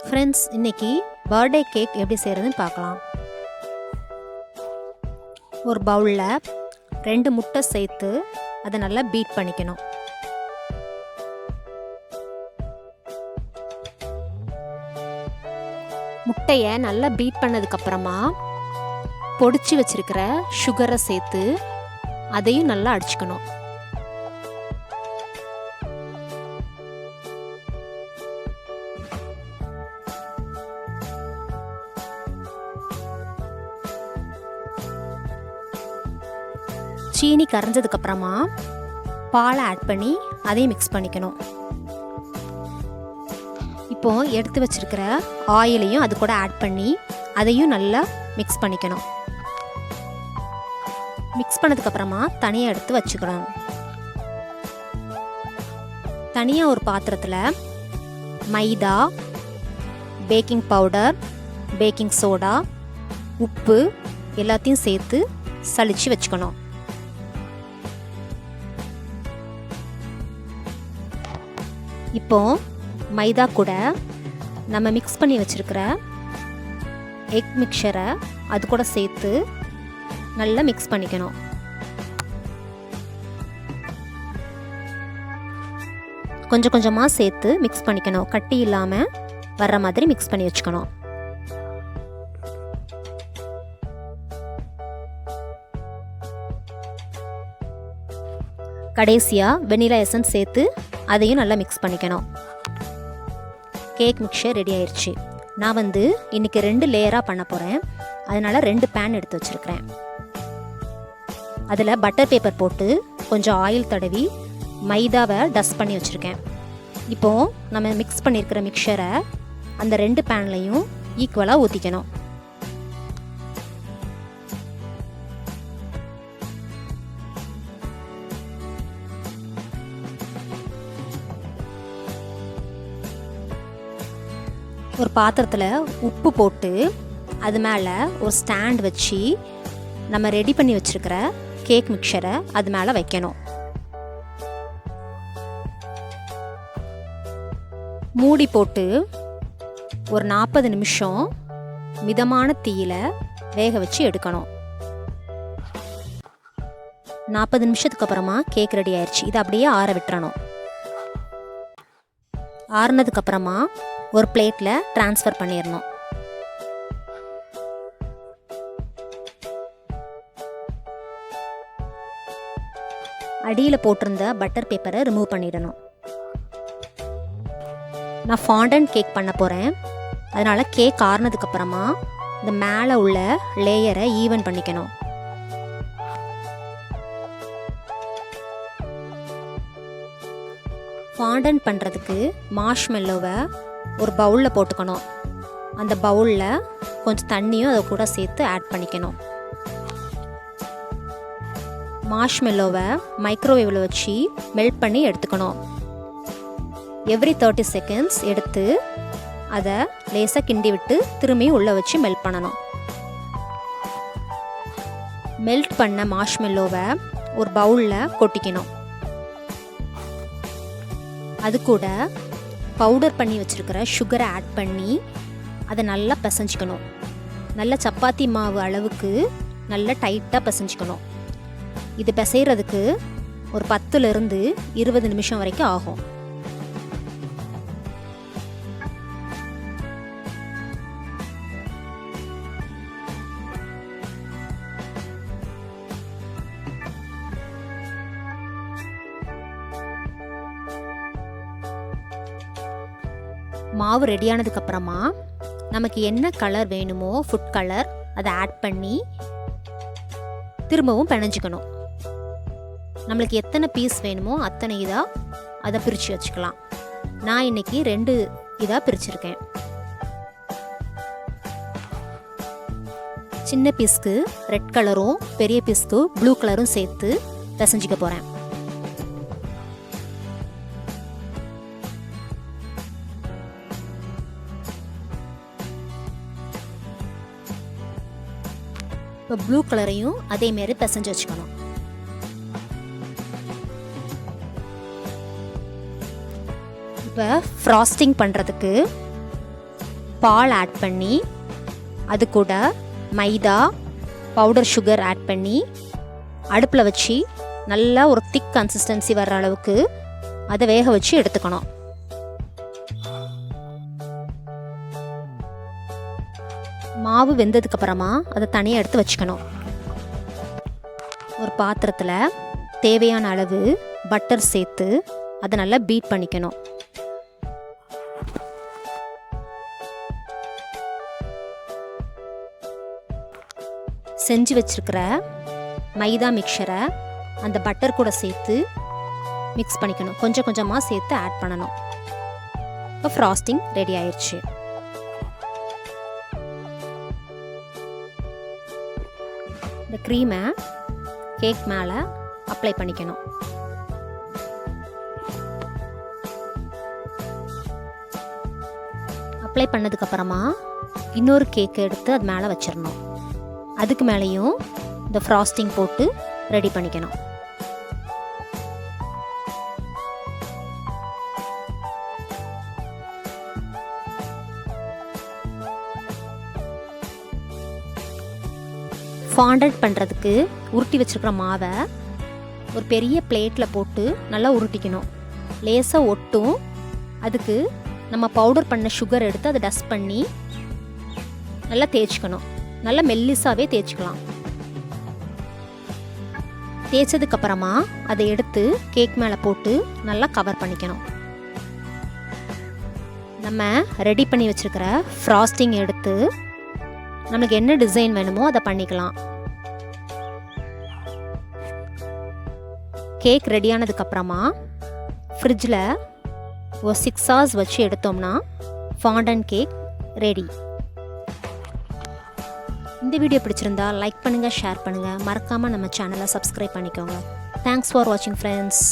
Friends, இன்னைக்கு birthday cake எப்படி செய்கிறதுன்னு பார்க்கலாம். ஒரு பவுலில் 2 முட்டை சேர்த்து அதை நல்லா பீட் பண்ணிக்கணும். முட்டையை நல்லா பீட் பண்ணதுக்கப்புறமா பொடிச்சு வச்சிருக்கிற சுகரை சேர்த்து அதையும் நல்லா அடிச்சுக்கணும். சீனி கரைஞ்சதுக்கப்புறமா பாலை ஆட் பண்ணி அதையும் மிக்ஸ் பண்ணிக்கணும். இப்போ எடுத்து வச்சிருக்கிற ஆயிலையும் அது கூட ஆட் பண்ணி அதையும் நல்லா மிக்ஸ் பண்ணிக்கணும். மிக்ஸ் பண்ணதுக்கப்புறமா தனியாக எடுத்து வச்சுக்கணும். தனியாக ஒரு பாத்திரத்தில் மைதா, பேக்கிங் பவுடர், பேக்கிங் சோடா, உப்பு எல்லாத்தையும் சேர்த்து சலிச்சு வச்சுக்கணும். இப்போ மைதா கூட நம்ம மிக்ஸ் பண்ணி வச்சுருக்கிற எக் மிக்சரை அது கூட சேர்த்து நல்லா மிக்ஸ் பண்ணிக்கணும். கொஞ்சம் கொஞ்சமாக சேர்த்து மிக்ஸ் பண்ணிக்கணும். கட்டி இல்லாமல் வர்ற மாதிரி மிக்ஸ் பண்ணி வச்சுக்கணும். கடைசியாக வெண்ணிலா எசன்ஸ் சேர்த்து அதையும் நல்லா மிக்ஸ் பண்ணிக்கணும். கேக் மிக்சர் ரெடி ஆயிடுச்சு. நான் இன்றைக்கி 2 லேயராக பண்ண போகிறேன். அதனால் 2 பேன் எடுத்து வச்சுருக்கிறேன். அதில் பட்டர் பேப்பர் போட்டு கொஞ்சம் ஆயில் தடவி மைதாவை டஸ்ட் பண்ணி வச்சுருக்கேன். இப்போது நம்ம மிக்ஸ் பண்ணியிருக்கிற மிக்சரை அந்த 2 பேன்லையும் ஈக்குவலாக ஊற்றிக்கணும். ஒரு பாத்திரத்தில் உப்பு போட்டு அது மேலே ஒரு ஸ்டாண்ட் வச்சு நம்ம ரெடி பண்ணி வச்சுருக்கிற கேக் மிக்சரை அது மேலே வைக்கணும். மூடி போட்டு ஒரு 40 நிமிஷம் மிதமான தீயில வேக வச்சு எடுக்கணும். 40 நிமிஷத்துக்கு அப்புறமா கேக் ரெடி ஆயிடுச்சு. இதை அப்படியே ஆற விட்டுறணும். ஆறுனதுக்கப்புறமா ஒரு பிளேட்டில் ட்ரான்ஸ்ஃபர் பண்ணிடணும். அடியில் போட்டிருந்த பட்டர் பேப்பரை ரிமூவ் பண்ணிடணும். நான் ஃபாண்டன்ட் கேக் பண்ண போகிறேன். அதனால் கேக் ஆறுனதுக்கப்புறமா இந்த மேலே உள்ள லேயரை ஈவன் பண்ணிக்கணும். ஃபாண்டன்ட் பண்ணுறதுக்கு மார்ஷ்மெல்லோவை ஒரு பவுலில் போட்டுக்கணும். அந்த பவுலில் கொஞ்சம் தண்ணியும் அதை கூட சேர்த்து ஆட் பண்ணிக்கணும். மார்ஷ்மெல்லோவை மைக்ரோவேவில் வச்சு மெல்ட் பண்ணி எடுத்துக்கணும். எவ்ரி 30 செகண்ட்ஸ் எடுத்து அதை லேசாக கிண்டி விட்டு திரும்பி உள்ளே வச்சு மெல்ட் பண்ணணும். மெல்ட் பண்ண மார்ஷ்மெல்லோவை ஒரு பவுலில் கொட்டிக்கணும். அது கூட பவுடர் பண்ணி வச்சுருக்கிற சுகரை ஆட் பண்ணி அதை நல்லா பிசைஞ்சிக்கணும். நல்ல சப்பாத்தி மாவு அளவுக்கு நல்லா டைட்டாக பிசைஞ்சிக்கணும். இது பிசைகிறதுக்கு ஒரு 10லிருந்து 20 நிமிஷம் வரைக்கும் ஆகும். மாவு ரெடியானதுக்கப்புறமா நமக்கு என்ன கலர் வேணுமோ ஃபுட் கலர் அதை ஆட் பண்ணி திரும்பவும் பிணைஞ்சிக்கணும். நம்மளுக்கு எத்தனை பீஸ் வேணுமோ அத்தனை இதாக அதை பிரித்து வச்சுக்கலாம். நான் இன்றைக்கி 2 இதாக பிரிச்சுருக்கேன். சின்ன பீஸ்க்கு ரெட் கலரும் பெரிய பீஸ்க்கு ப்ளூ கலரும் சேர்த்து பிசைஞ்சிக்க போகிறேன். இப்போ ப்ளூ கலரையும் அதேமாரி பிசைஞ்சு வச்சுக்கணும். இப்போ ஃப்ராஸ்டிங் பண்ணுறதுக்கு பால் ஆட் பண்ணி அது கூட மைதா பவுடர் சுகர் ஆட் பண்ணி அடுப்பில் வச்சு நல்லா ஒரு திக் கன்சிஸ்டன்சி வர்ற அளவுக்கு அதை வேக வச்சு எடுத்துக்கணும். மாவு வெந்ததுக்கப்புறமா அதை தனியாக எடுத்து வச்சுக்கணும். ஒரு பாத்திரத்தில் தேவையான அளவு பட்டர் சேர்த்து அதை நல்லா பீட் பண்ணிக்கணும். செஞ்சு வச்சுருக்கிற மைதா மிக்சரை அந்த பட்டர் கூட சேர்த்து மிக்ஸ் பண்ணிக்கணும். கொஞ்சம் கொஞ்சமாக சேர்த்து ஆட் பண்ணணும். இப்போ ஃப்ராஸ்டிங் ரெடி ஆயிடுச்சு. இந்த க்ரீமை கேக் மேலே அப்ளை பண்ணிக்கணும். அப்ளை பண்ணதுக்கப்புறமா இன்னொரு கேக் எடுத்து அது மேலே வச்சிடணும். அதுக்கு மேலேயும் இந்த ஃப்ராஸ்டிங் போட்டு ரெடி பண்ணிக்கணும். ஃபாண்டன்ட் பண்ணுறதுக்கு உருட்டி வச்சுருக்கிற மாவை ஒரு பெரிய பிளேட்டில் போட்டு நல்லா உருட்டிக்கணும். லேசாக ஒட்டும். அதுக்கு நம்ம பவுடர் பண்ண சுகர் எடுத்து அதை டஸ்ட் பண்ணி நல்லா தேய்ச்சிக்கணும். நல்லா மெல்லிசாவே தேய்ச்சிக்கலாம். தேய்ச்சதுக்கப்புறமா அதை எடுத்து கேக் மேலே போட்டு நல்லா கவர் பண்ணிக்கணும். நம்ம ரெடி பண்ணி வச்சுருக்கிற ஃப்ராஸ்டிங் எடுத்து நம்மளுக்கு என்ன டிசைன் வேணுமோ அதை பண்ணிக்கலாம். கேக் ரெடியானதுக்கப்புறமா ஃப்ரிட்ஜில் ஒரு 6 hours வச்சு எடுத்தோம்னா ஃபாண்டன்ட் கேக் ரெடி. இந்த வீடியோ பிடிச்சிருந்தா லைக் பண்ணுங்கள், ஷேர் பண்ணுங்கள், மறக்காமல் நம்ம சேனலை சப்ஸ்கிரைப் பண்ணிக்கோங்க. தேங்க்ஸ் ஃபார் வாட்சிங் ஃப்ரெண்ட்ஸ்.